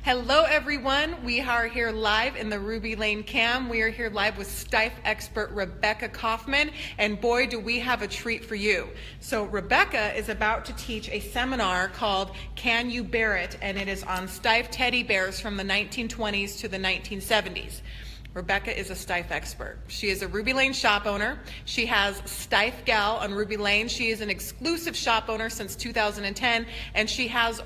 Hello everyone, we are here live in the Ruby Lane Cam. We are here live with Steiff expert Rebekah Kaufman, and boy do we have a treat for you. So Rebekah is about to teach a seminar called Can You Bear It? And it is on Steiff teddy bears from the 1920s to the 1970s. Rebekah is a Steiff expert. She is a Ruby Lane shop owner. She has Steiff Gal on Ruby Lane. She is an exclusive shop owner since 2010, and she has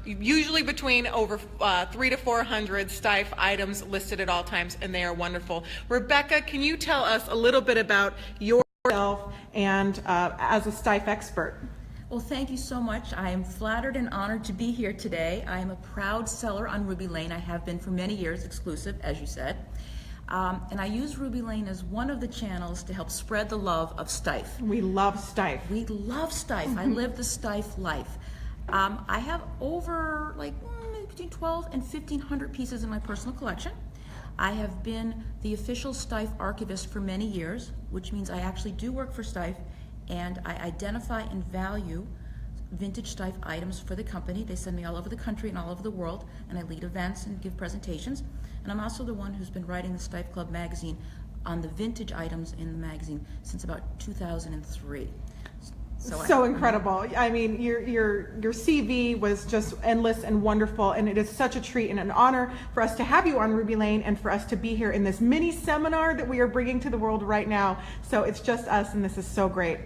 usually between over 300 to 400 Steiff items listed at all times, and they are wonderful. Rebekah, can you tell us a little bit about yourself and as a Steiff expert? Well, thank you so much. I am flattered and honored to be here today. I am a proud seller on Ruby Lane. I have been for many years, exclusive, as you said. And I use Ruby Lane as one of the channels to help spread the love of Steiff. We love Steiff. We love Steiff. I live the Steiff life. I have over between 12 and 1,500 pieces in my personal collection. I have been the official Steiff archivist for many years, which means I actually do work for Steiff, and I identify and value vintage Steiff items for the company. They send me all over the country and all over the world, and I lead events and give presentations. And I'm also the one who's been writing the Steiff Club Magazine on the vintage items in the magazine since about 2003. So incredible. I mean, your CV was just endless and wonderful, and it is such a treat and an honor for us to have you on Ruby Lane and for us to be here in this mini seminar that we are bringing to the world right now. So it's just us, and this is so great.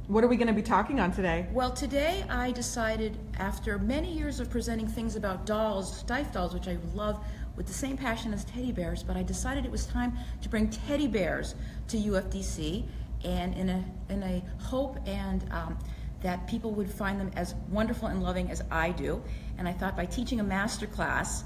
What are we going to be talking on today? Well, today I decided, after many years of presenting things about dolls, Steiff dolls, which I love with the same passion as teddy bears, but I decided it was time to bring teddy bears to UFDC, and in a hope and that people would find them as wonderful and loving as I do. And I thought by teaching a master class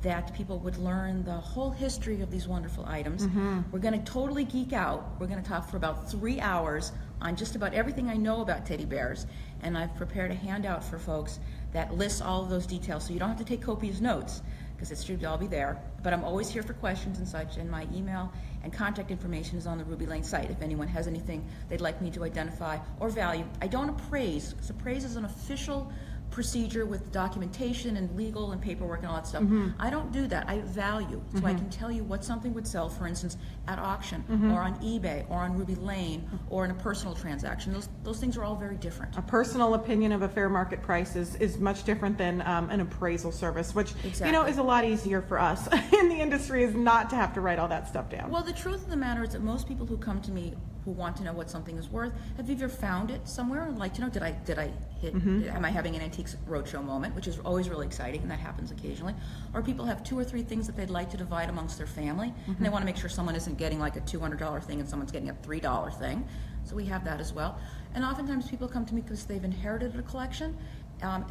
that people would learn the whole history of these wonderful items. We're going to totally geek out. We're going to talk for about 3 hours on just about everything I know about teddy bears, and I've prepared a handout for folks that lists all of those details, so you don't have to take copious notes, because it should all be there. But I'm always here for questions and such, and my email and contact information is on the Ruby Lane site if anyone has anything they'd like me to identify or value. I don't appraise, because appraise is an official procedure with documentation and legal and paperwork and all that stuff. I don't do that. I value. So I can tell you what something would sell, for instance, at auction or on eBay or on Ruby Lane or in a personal transaction. Those things are all very different. A personal opinion of a fair market price is much different than an appraisal service, which you know is a lot easier for us in the industry, is not to have to write all that stuff down. Well, the truth of the matter is that most people who come to me who want to know what something is worth have either found it somewhere and like to know, did I hit, am I having an antiques roadshow moment, which is always really exciting, and that happens occasionally, or people have 2 or 3 things that they'd like to divide amongst their family, and they want to make sure someone isn't getting like a $200 thing and someone's getting a $3 thing. So we have that as well. And oftentimes people come to me because they've inherited a collection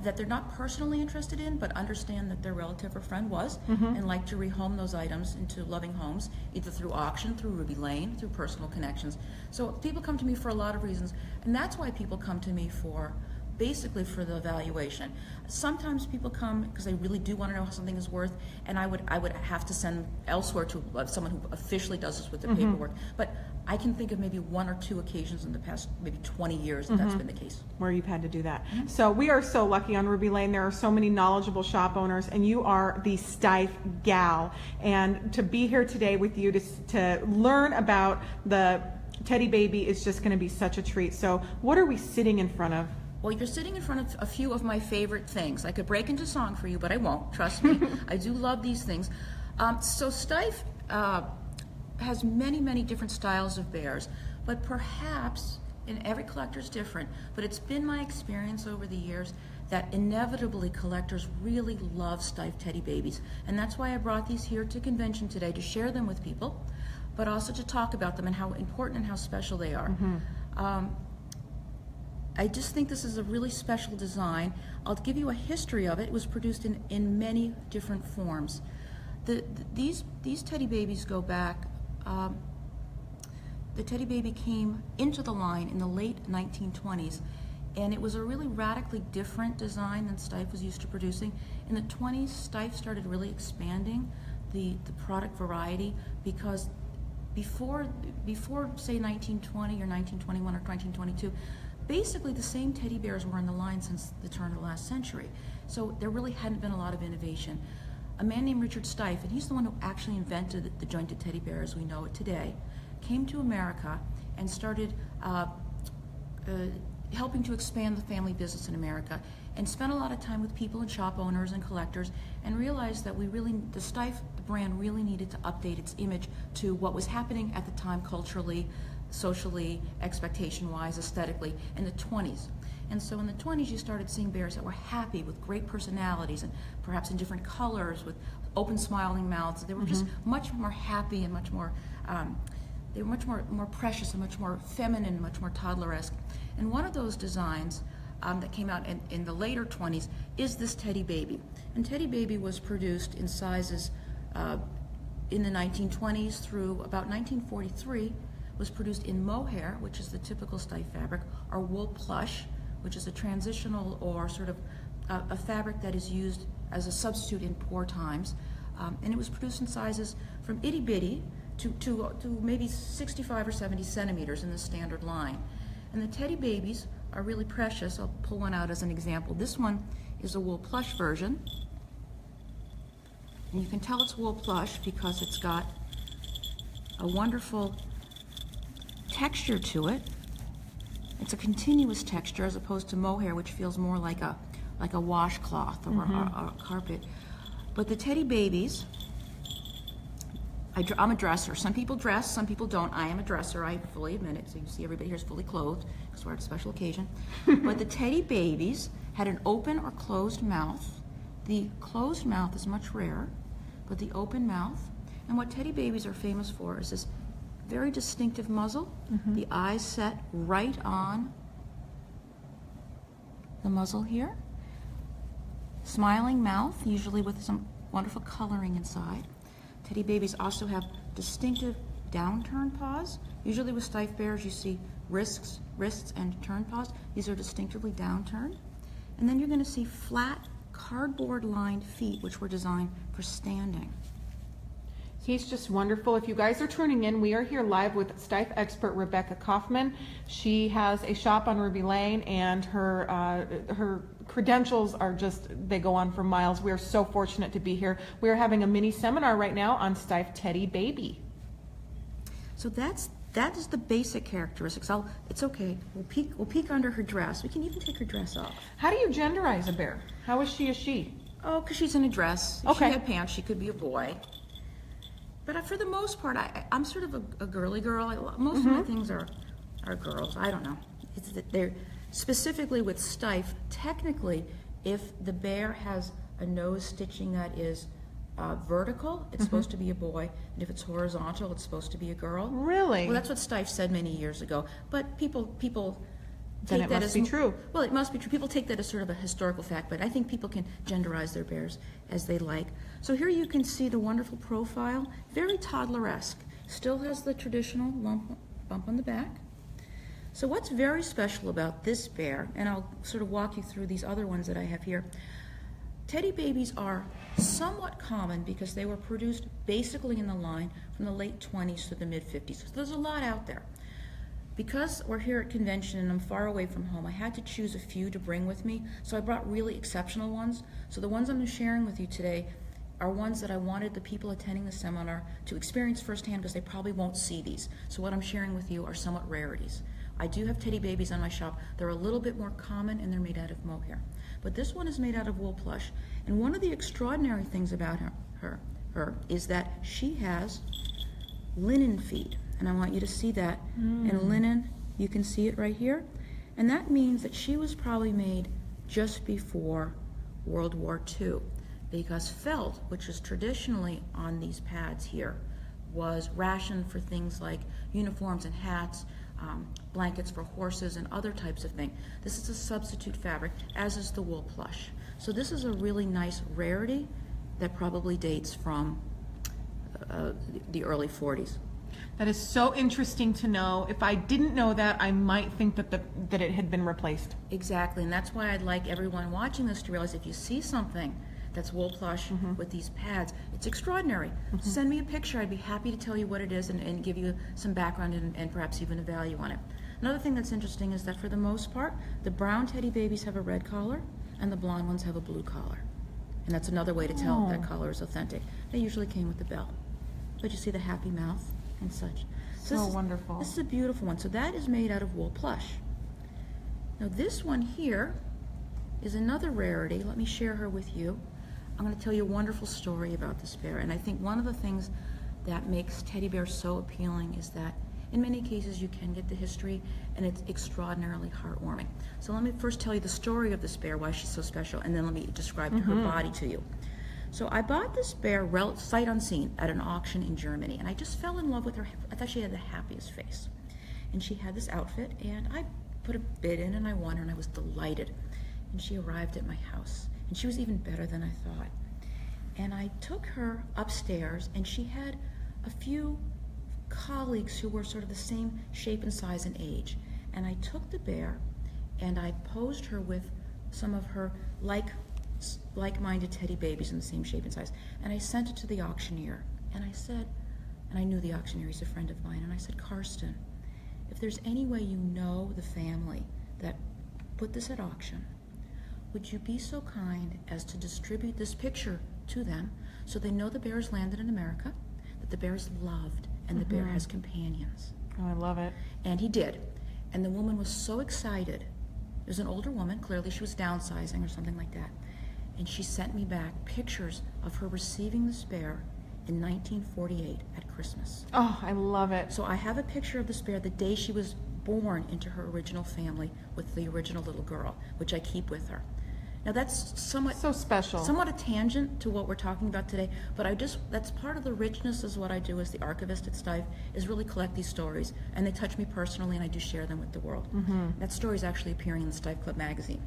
that they're not personally interested in, but understand that their relative or friend was, and like to rehome those items into loving homes, either through auction, through Ruby Lane, through personal connections. So people come to me for a lot of reasons, and that's why people come to me basically for the evaluation. Sometimes people come because they really do want to know how something is worth, and I would have to send them elsewhere to someone who officially does this with their paperwork. But I can think of maybe 1 or 2 occasions in the past maybe 20 years that that's been the case. Where you've had to do that. So we are so lucky on Ruby Lane. There are so many knowledgeable shop owners, and you are the Steiff gal. And to be here today with you to learn about the teddy baby is just going to be such a treat. So what are we sitting in front of? Well, you're sitting in front of a few of my favorite things. I could break into song for you, but I won't. Trust me. I do love these things. So Steiff has many, many different styles of bears, but perhaps, and every collector's different, but it's been my experience over the years that inevitably collectors really love Steiff teddy babies. And that's why I brought these here to convention today, to share them with people, but also to talk about them and how important and how special they are. I just think this is a really special design. I'll give you a history of it. It was produced in many different forms. These teddy babies go back, the teddy baby came into the line in the late 1920s, and it was a really radically different design than Steiff was used to producing. In the 20s, Steiff started really expanding the product variety, because before say 1920 or 1921 or 1922, basically the same teddy bears were in the line since the turn of the last century. So there really hadn't been a lot of innovation. A man named Richard Steiff, and he's the one who actually invented the jointed teddy bear as we know it today, came to America and started helping to expand the family business in America, and spent a lot of time with people and shop owners and collectors, and realized that the Steiff brand really needed to update its image to what was happening at the time culturally, socially, expectation-wise, aesthetically, in the 20s. And so in the 20s, you started seeing bears that were happy, with great personalities, and perhaps in different colors, with open smiling mouths. They were just much more happy and much more, they were much more precious and much more feminine, much more toddler-esque. And one of those designs that came out in the later 20s is this Teddy Baby. And Teddy Baby was produced in sizes in the 1920s through about 1943, was produced in mohair, which is the typical Steiff fabric, or wool plush, which is a transitional or sort of a fabric that is used as a substitute in poor times. And it was produced in sizes from itty bitty to maybe 65 or 70 centimeters in the standard line. And the Teddy Babies are really precious. I'll pull one out as an example. This one is a wool plush version. And you can tell it's wool plush because it's got a wonderful texture to it. It's a continuous texture as opposed to mohair, which feels more like a washcloth or a carpet. But the Teddy Babies, I'm a dresser. Some people dress, some people don't. I am a dresser, I fully admit it. So you see everybody here is fully clothed because we're at a special occasion. But the Teddy Babies had an open or closed mouth. The closed mouth is much rarer, but the open mouth. And what Teddy Babies are famous for is this very distinctive muzzle. The eyes set right on the muzzle here. Smiling mouth, usually with some wonderful coloring inside. Teddy Babies also have distinctive downturned paws. Usually with Steiff bears you see wrists and turn paws. These are distinctively downturned. And then you're going to see flat cardboard lined feet, which were designed for standing. He's just wonderful. If you guys are tuning in, we are here live with Steiff expert Rebekah Kaufman. She has a shop on Ruby Lane, and her credentials are just, they go on for miles. We are so fortunate to be here. We are having a mini seminar right now on Steiff Teddy Baby. So that is the basic characteristics. It's okay. We'll peek under her dress. We can even take her dress off. How do you genderize a bear? How is she a she? Oh, because she's in a dress. If Okay. she had pants, she could be a boy. But for the most part, I'm sort of a girly girl. Most of my things are girls. I don't know. It's that they're specifically with Steiff. Technically, if the bear has a nose stitching that is vertical, it's supposed to be a boy, and if it's horizontal, it's supposed to be a girl. Really? Well, that's what Steiff said many years ago. But people Then take it that must as be true. Well, it must be true. People take that as sort of a historical fact, but I think people can genderize their bears as they like. So here you can see the wonderful profile, very toddler-esque. Still has the traditional bump on the back. So what's very special about this bear, and I'll sort of walk you through these other ones that I have here. Teddy Babies are somewhat common because they were produced basically in the line from the late 20s to the mid-50s. So there's a lot out there. Because we're here at convention and I'm far away from home, I had to choose a few to bring with me, so I brought really exceptional ones. So the ones I'm sharing with you today are ones that I wanted the people attending the seminar to experience firsthand because they probably won't see these. So what I'm sharing with you are somewhat rarities. I do have Teddy Babies on my shop. They're a little bit more common and they're made out of mohair. But this one is made out of wool plush. And one of the extraordinary things about her is that she has linen feet. And I want you to see that. And linen, you can see it right here. And that means that she was probably made just before World War II. Because felt, which is traditionally on these pads here, was rationed for things like uniforms and hats, blankets for horses and other types of things. This is a substitute fabric, as is the wool plush. So this is a really nice rarity that probably dates from the early 40s. That is so interesting to know. If I didn't know that, I might think that that it had been replaced. Exactly, and that's why I'd like everyone watching this to realize if you see something that's wool plush with these pads, it's extraordinary. Send me a picture. I'd be happy to tell you what it is and give you some background and perhaps even a value on it. Another thing that's interesting is that for the most part, the brown Teddy Babies have a red collar and the blonde ones have a blue collar. And that's another way to tell that collar is authentic. They usually came with the bell. But you see the happy mouth and such. So wonderful. This is a beautiful one. So that is made out of wool plush. Now this one here is another rarity. Let me share her with you. I'm going to tell you a wonderful story about this bear. And I think one of the things that makes teddy bears so appealing is that in many cases you can get the history, and it's extraordinarily heartwarming. So let me first tell you the story of this bear, why she's so special, and then let me describe her body to you. So I bought this bear sight unseen at an auction in Germany, and I just fell in love with her. I thought she had the happiest face. And she had this outfit, and I put a bid in, and I won her, and I was delighted. And she arrived at my house, and she was even better than I thought. And I took her upstairs, and she had a few colleagues who were sort of the same shape and size and age. And I took the bear, and I posed her with some of her like-minded teddy babies in the same shape and size. And I sent it to the auctioneer. And I said, and I knew the auctioneer, he's a friend of mine, and I said, Karsten, if there's any way you know the family that put this at auction, would you be so kind as to distribute this picture to them so they know the bear's landed in America, that the bear is loved, and the bear has companions. Oh, I love it. And he did. And the woman was so excited. It was an older woman, clearly she was downsizing or something like that. And she sent me back pictures of her receiving this bear in 1948 at Christmas. Oh, I love it. So I have a picture of this bear the day she was born into her original family with the original little girl, which I keep with her. Now that's somewhat So special. somewhat a tangent to what we're talking about today, but that's part of the richness is what I do as the archivist at Steiff, is really collect these stories, and they touch me personally, and I do share them with the world. That story is actually appearing in the Steiff Club Magazine.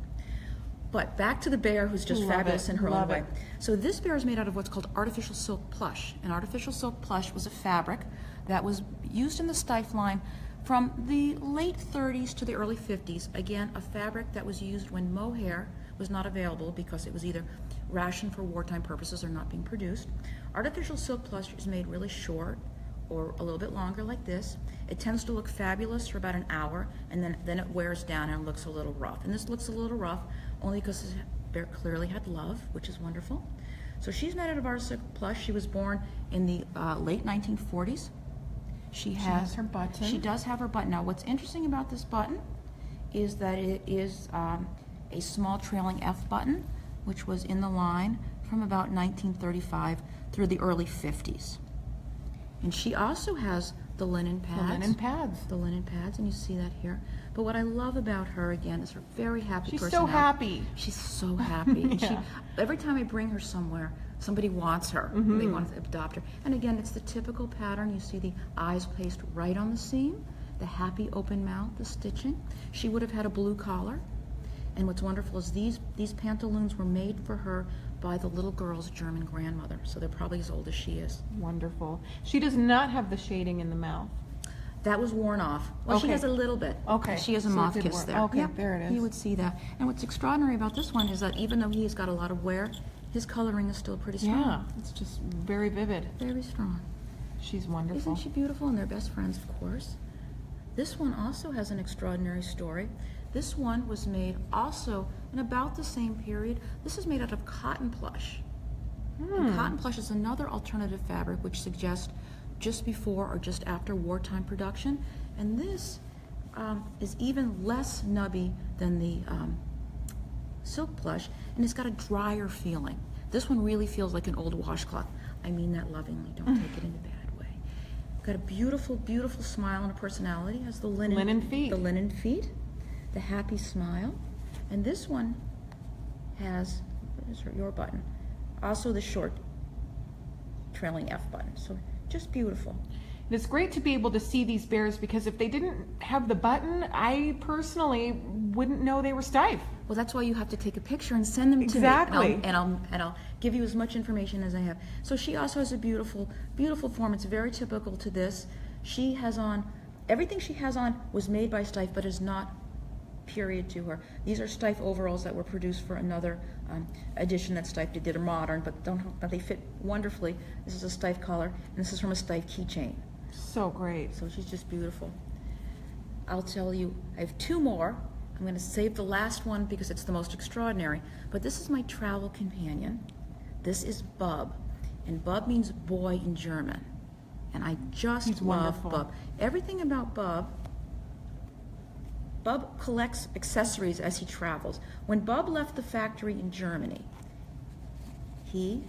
But back to the bear, who's just fabulous in her own way. So this bear is made out of what's called artificial silk plush. And artificial silk plush was a fabric that was used in the Steiff line from the late 30s to the early 50s. Again, a fabric that was used when mohair was not available because it was either rationed for wartime purposes or not being produced. Artificial silk plush is made really short or a little bit longer like this. It tends to look fabulous for about an hour, and then it wears down and looks a little rough. And this looks a little rough only because this bear clearly had love, which is wonderful. So she's made out of artificial plush. She was born in the late 1940s. She has her button. She does have her button. Now what's interesting about this button is that it is a small trailing F button, which was in the line from about 1935 through the early 50s. And she also has the linen pads. The linen pads. The linen pads, and you see that here. But what I love about her, again, is her very happy personality. She's so happy. She's so happy. And Yeah. every time I bring her somewhere, somebody wants her. They want to adopt her. And again, it's the typical pattern. You see the eyes placed right on the seam, the happy open mouth, the stitching. She would have had a blue collar. And what's wonderful is these pantaloons were made for her by the little girl's German grandmother, so they're probably as old as she is. Wonderful. She does not have the shading in the mouth. That was worn off. Well, she Okay. has a little bit. Okay. She has a So it moth did kiss work. there. Okay, Yep, there it is. You would see that. And what's extraordinary about this one is that even though he's got a lot of wear, his coloring is still pretty strong. Yeah, it's just very vivid. Very strong. She's wonderful. Isn't she beautiful? And they're best friends, of course. This one also has an extraordinary story. This one was made also in about the same period. This is made out of cotton plush. And cotton plush is another alternative fabric which suggests just before or just after wartime production. And this is even less nubby than the silk plush, and it's got a drier feeling. This one really feels like an old washcloth. I mean that lovingly, don't take it in a bad way. Got a beautiful, beautiful smile and a personality. Has the Linen feet. The linen feet, the happy smile. And this one has, your button, also the short trailing F button. So just beautiful. And it's great to be able to see these bears because if they didn't have the button, I personally wouldn't know they were Steiff. Well, that's why you have to take a picture and send them to Exactly. me. And I'll give you as much information as I have. So she also has a beautiful, beautiful form. It's very typical to this. She has on, everything she has on was made by Steiff, but is not period to her. These are Steiff overalls that were produced for another edition that Steiff did. They're modern, but they fit wonderfully. This is a Steiff collar, and this is from a Steiff keychain. So great. So she's just beautiful. I'll tell you, I have two more, I'm going to save the last one because it's the most extraordinary. But this is my travel companion. This is Bub. And Bub means boy in German. And I just He's love wonderful. Bub. Everything about Bub collects accessories as he travels. When Bub left the factory in Germany, I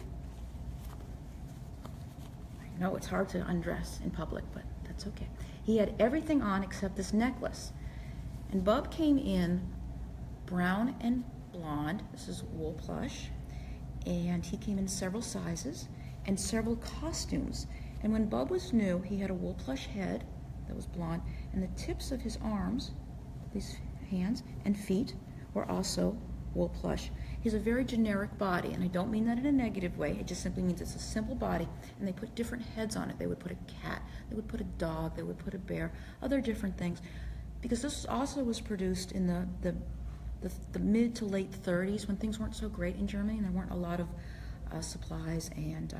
know it's hard to undress in public, but that's okay. He had everything on except this necklace. And Bub came in brown and blonde. This is wool plush. And he came in several sizes and several costumes. And when Bub was new, he had a wool plush head that was blonde, and the tips of his arms, these hands and feet, were also wool plush. He has a very generic body, and I don't mean that in a negative way. It just simply means it's a simple body, and they put different heads on it. They would put a cat, they would put a dog, they would put a bear, other different things. Because this also was produced in the mid to late 30s, when things weren't so great in Germany, and there weren't a lot of supplies, and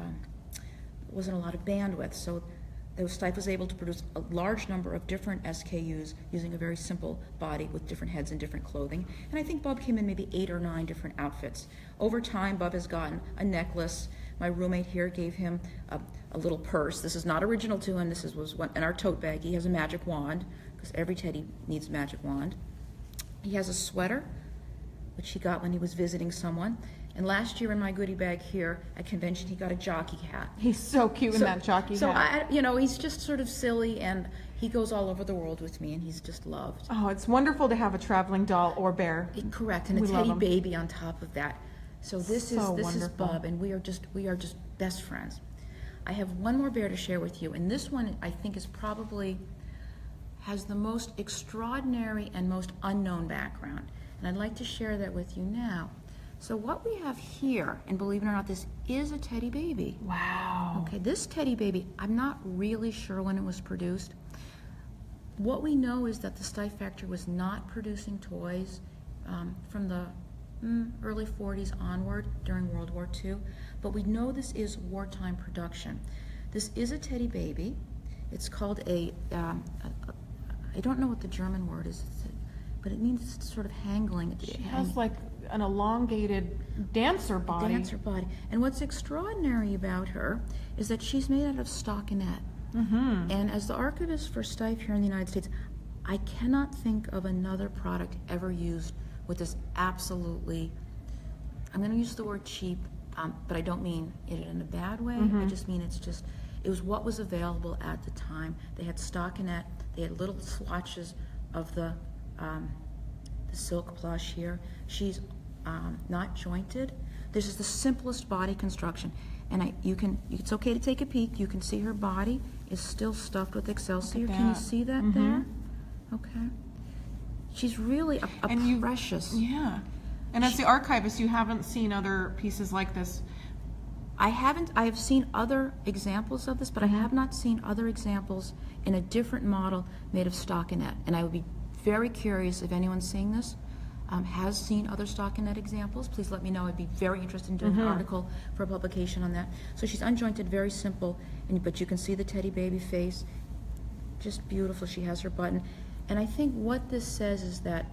wasn't a lot of bandwidth. So Steiff was able to produce a large number of different SKUs using a very simple body with different heads and different clothing. And I think Bub came in maybe 8 or 9 different outfits. Over time, Bub has gotten a necklace. My roommate here gave him a little purse. This is not original to him. This was one in our tote bag. He has a magic wand, because every teddy needs a magic wand. He has a sweater, which he got when he was visiting someone. And last year in my goodie bag here at convention, he got a jockey hat. He's so cute in that jockey hat. So he's just sort of silly, and he goes all over the world with me, and he's just loved. Oh, it's wonderful to have a traveling doll or bear. Correct, and a teddy baby on top of that. So this is Bub, and we are just best friends. I have one more bear to share with you, and this one I think is probably has the most extraordinary and most unknown background, and I'd like to share that with you now. So what we have here, and believe it or not, this is a teddy baby. Wow. Okay, this teddy baby, I'm not really sure when it was produced. What we know is that the Steiff factory was not producing toys from the early 40s onward during World War II, but we know this is wartime production. This is a teddy baby. It's called I don't know what the German word is, but it means it's sort of hangling. She has like an elongated dancer body. Dancer body. And what's extraordinary about her is that she's made out of stockinette. Mm-hmm. And as the archivist for Steiff here in the United States, I cannot think of another product ever used with this absolutely, I'm going to use the word cheap, but I don't mean it in a bad way. Mm-hmm. I just mean it was what was available at the time. They had stockinette, they had little swatches of the silk plush here. She's not jointed. This is the simplest body construction, and it's okay to take a peek. You can see her body is still stuffed with excelsior. Can you see that there? Okay. She's really a precious. Yeah. And as the archivist, you haven't seen other pieces like this. I have seen other examples of this, but I have not seen other examples in a different model made of stockinette. And I would be very curious if anyone seeing this has seen other stockinette examples. Please let me know. I'd be very interested in doing an article for a publication on that. So she's unjointed, very simple, but you can see the teddy baby face. Just beautiful. She has her button. And I think what this says is that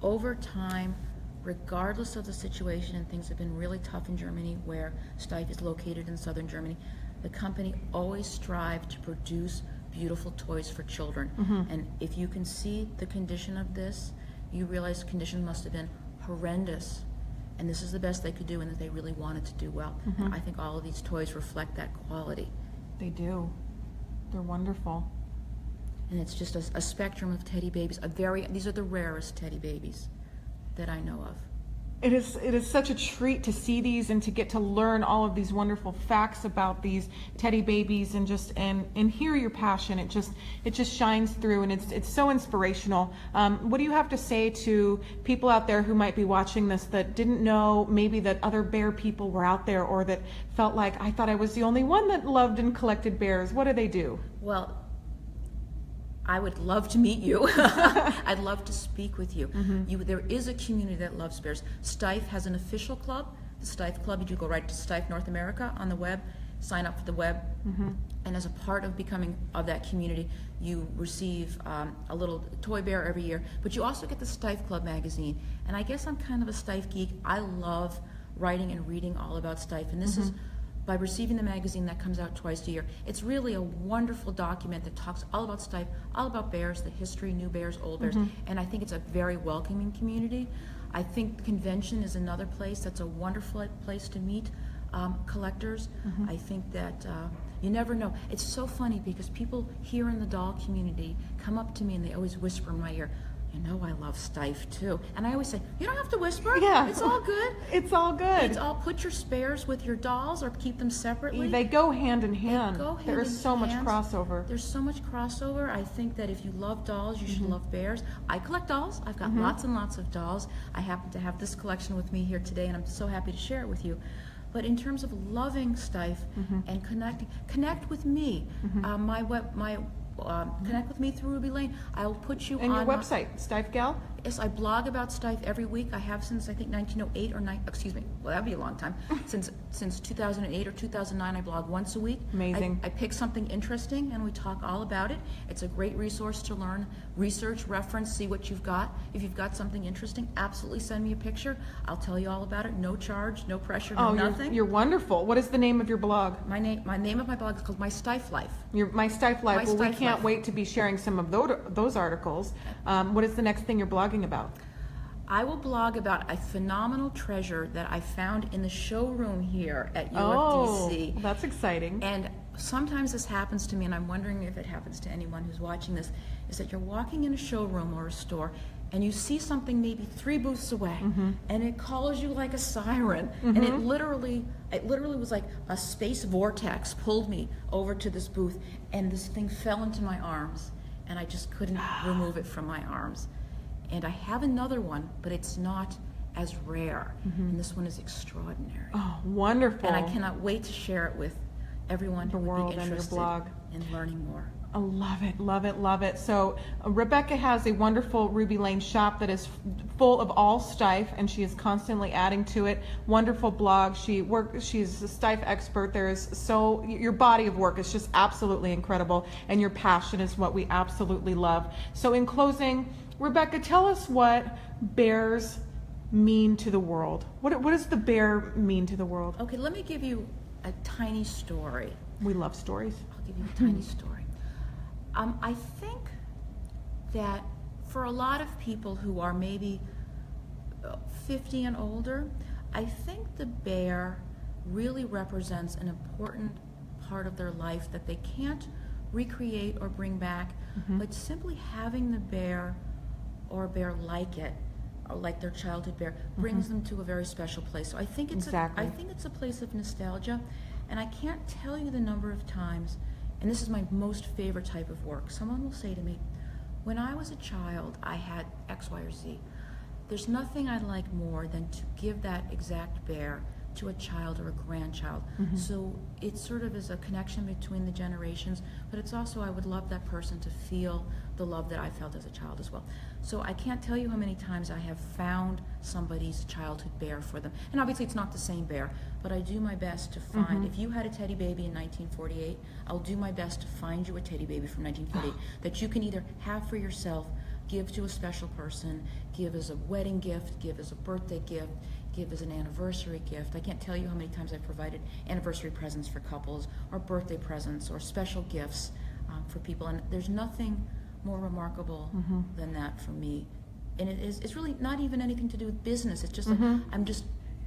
over time, regardless of the situation, and things have been really tough in Germany, where Steiff is located in southern Germany, the company always strived to produce beautiful toys for children. And if you can see the condition of this, you realize the condition must have been horrendous, and this is the best they could do, and that they really wanted to do well. And I think all of these toys reflect that quality. They do. They're wonderful. And it's just a spectrum of teddy babies. These are the rarest teddy babies that I know of. It is such a treat to see these and to get to learn all of these wonderful facts about these teddy babies, and hear your passion. It just shines through, and it's so inspirational. What do you have to say to people out there who might be watching this that didn't know maybe that other bear people were out there, or that felt like, I thought I was the only one that loved and collected bears? What do they do? Well, I would love to meet you. I'd love to speak with you. There is a community that loves bears. Steiff has an official club, the Steiff Club. You go right to Steiff North America on the web, sign up for the web. And as a part of becoming of that community, you receive a little toy bear every year, but you also get the Steiff Club Magazine. And I guess I'm kind of a Steiff geek. I love writing and reading all about Steiff, and this is by receiving the magazine that comes out twice a year. It's really a wonderful document that talks all about Steiff, all about bears, the history, new bears, old bears, and I think it's a very welcoming community. I think the convention is another place that's a wonderful place to meet collectors. I think that you never know. It's so funny because people here in the doll community come up to me and they always whisper in my ear, "You know I love Steiff too." And I always say, "You don't have to whisper. Yeah. It's all good. It's all good. It's all, put your spares with your dolls or keep them separately." They go hand in hand. They go hand There is in so much hand. crossover. There's so much crossover. I think that if you love dolls, you should love bears. I collect dolls. I've got lots and lots of dolls. I happen to have this collection with me here today, and I'm so happy to share it with you. But in terms of loving Steiff and connect with me. Connect with me through Ruby Lane. I'll put you And on your website, Steiff Gal? Yes, I blog about Steiff every week. I have since I think 1908 or well, that'd be a long time. Since 2008 or 2009, I blog once a week. Amazing. I pick something interesting and we talk all about it. It's a great resource to learn, research, reference, see what you've got. If you've got something interesting, absolutely send me a picture. I'll tell you all about it. No charge, no pressure, no nothing. You're wonderful. What is the name of your blog? My name of my blog is called My Steiff Life. My Steiff Life. Well, we Steiff can't Life. wait to be sharing some of those articles. What is the next thing you're blogging about? I will blog about a phenomenal treasure that I found in the showroom here at UFDC. Oh, well, that's exciting. And sometimes this happens to me, and I'm wondering if it happens to anyone who's watching this, is that you're walking in a showroom or a store and you see something maybe 3 booths away and it calls you like a siren. And it literally was like a space vortex pulled me over to this booth, and this thing fell into my arms and I just couldn't remove it from my arms. And I have another one, but it's not as rare. And this one is extraordinary. Oh, wonderful. And I cannot wait to share it with everyone who would be interested in learning more. I love it, love it, love it. So Rebekah has a wonderful Ruby Lane shop that is full of all Steiff, and she is constantly adding to it. Wonderful blog. She's a Steiff expert. Your body of work is just absolutely incredible, and your passion is what we absolutely love. So in closing, Rebekah, tell us what bears mean to the world. What does the bear mean to the world? Okay, let me give you a tiny story. We love stories. I'll give you a tiny story. I think that for a lot of people who are maybe 50 and older, I think the bear really represents an important part of their life that they can't recreate or bring back, but simply having the bear or a bear like it, or like their childhood bear, brings them to a very special place. So I think it's I think it's a place of nostalgia, and I can't tell you the number of times, and this is my most favorite type of work. Someone will say to me, "When I was a child, I had X, Y, or Z." There's nothing I like more than to give that exact bear to a child or a grandchild. So it sort of is a connection between the generations, but it's also, I would love that person to feel the love that I felt as a child as well. So I can't tell you how many times I have found somebody's childhood bear for them. And obviously it's not the same bear, but I do my best to find, if you had a teddy baby in 1948, I'll do my best to find you a teddy baby from 1948 that you can either have for yourself, give to a special person, give as a wedding gift, give as a birthday gift, give as an anniversary gift. I can't tell you how many times I've provided anniversary presents for couples, or birthday presents, or special gifts for people. And there's nothing more remarkable than that for me. And it's really not even anything to do with business. It's just like, I'm just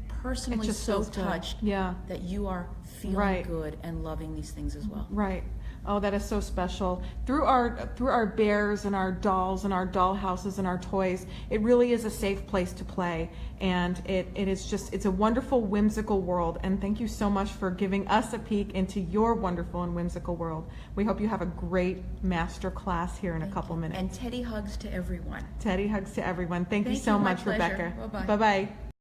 personally just so feels good. touched that you are feeling good and loving these things as well. Right. Oh, that is so special. Through our bears and our dolls and our doll houses and our toys, it really is a safe place to play. And it's a wonderful, whimsical world. And thank you so much for giving us a peek into your wonderful and whimsical world. We hope you have a great master class here in a couple minutes. And teddy hugs to everyone. Teddy hugs to everyone. Thank you so much, my pleasure. Rebekah. Bye-bye. Bye-bye.